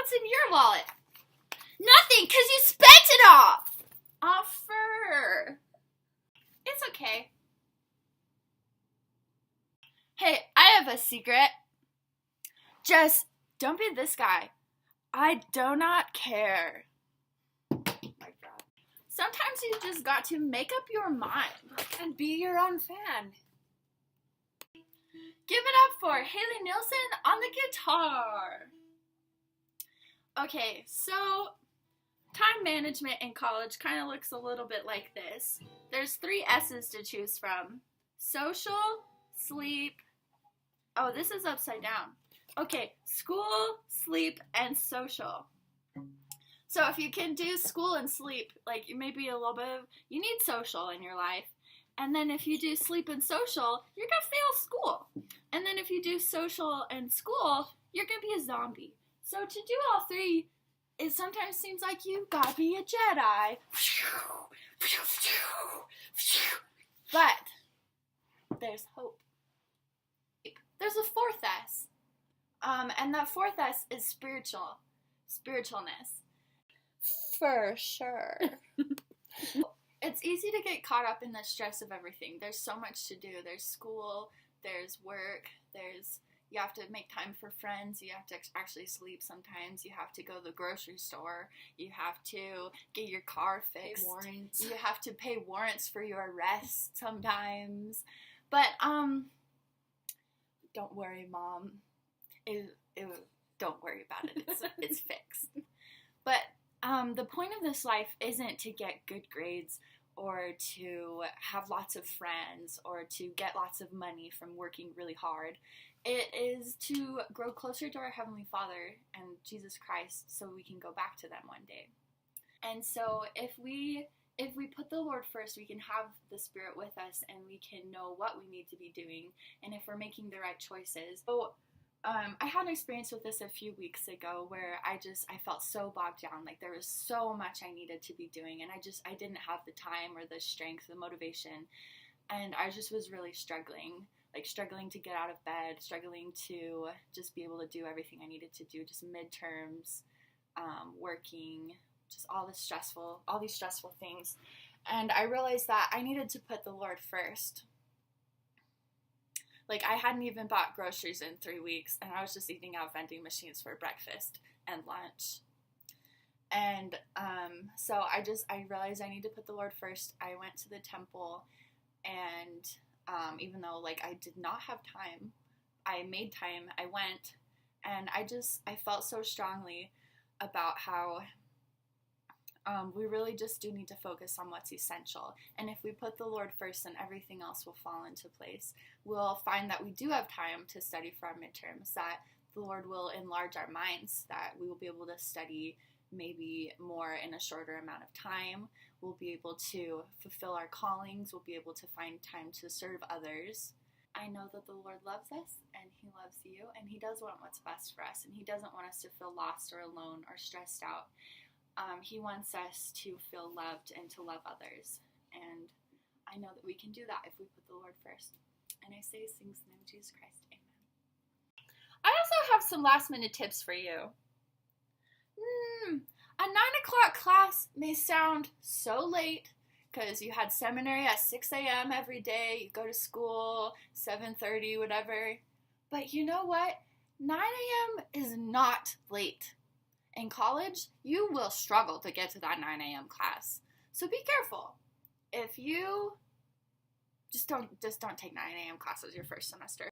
What's in your wallet? Nothing, because you spent it all. Offer. It's okay. Hey, I have a secret. Just don't be this guy. I do not care. My God. Sometimes you just got to make up your mind And be your own fan. Give it up for Haley Nielsen on the guitar. Okay, so time management in college kind of looks a little bit like this. There's 3 S's to choose from. Social, sleep. Oh, this is upside down. Okay, school, sleep, and social. So if you can do school and sleep, like you maybe a little bit of, you need social in your life. And then if you do sleep and social, you're going to fail school. And then if you do social and school, you're going to be a zombie. So to do all 3, it sometimes seems like you got to be a Jedi. But there's hope. There's a 4th S. And that 4th S is spiritualness. For sure. It's easy to get caught up in the stress of everything. There's so much to do. There's school, there's work, you have to make time for friends, you have to actually sleep sometimes, you have to go to the grocery store, you have to get your car fixed, Pay warrants. you have to pay warrants for your arrest sometimes. But, don't worry, Mom. Don't worry about it. It's fixed. But the point of this life isn't to get good grades or to have lots of friends or to get lots of money from working really hard. It is to grow closer to our Heavenly Father and Jesus Christ so we can go back to them one day. And so if we put the Lord first, we can have the Spirit with us and we can know what we need to be doing and if we're making the right choices. So I had an experience with this a few weeks ago where I felt so bogged down. Like there was so much I needed to be doing and I didn't have the time or the strength, the motivation. And I just was really struggling to get out of bed, struggling to just be able to do everything I needed to do, just midterms, working, just all these stressful things. And I realized that I needed to put the Lord first. Like, I hadn't even bought groceries in 3 weeks, and I was just eating out vending machines for breakfast and lunch. And so I realized I need to put the Lord first. I went to the temple, and even though, like, I did not have time, I made time, I went, and I felt so strongly about how we really just do need to focus on what's essential. And if we put the Lord first, then everything else will fall into place. We'll find that we do have time to study for our midterms, that the Lord will enlarge our minds, that we will be able to study maybe more in a shorter amount of time. We'll be able to fulfill our callings. We'll be able to find time to serve others. I know that the Lord loves us, and He loves you, and He does want what's best for us, and He doesn't want us to feel lost or alone or stressed out. He wants us to feel loved and to love others. And I know that we can do that if we put the Lord first. And I say these things in the name of Jesus Christ. Amen. I also have some last minute tips for you. A 9 o'clock class may sound so late because you had seminary at 6 a.m. every day. You go to school, 7:30, whatever. But you know what? 9 a.m. is not late. In college, you will struggle to get to that 9 a.m. class. So be careful. If you just don't take 9 a.m. classes your first semester.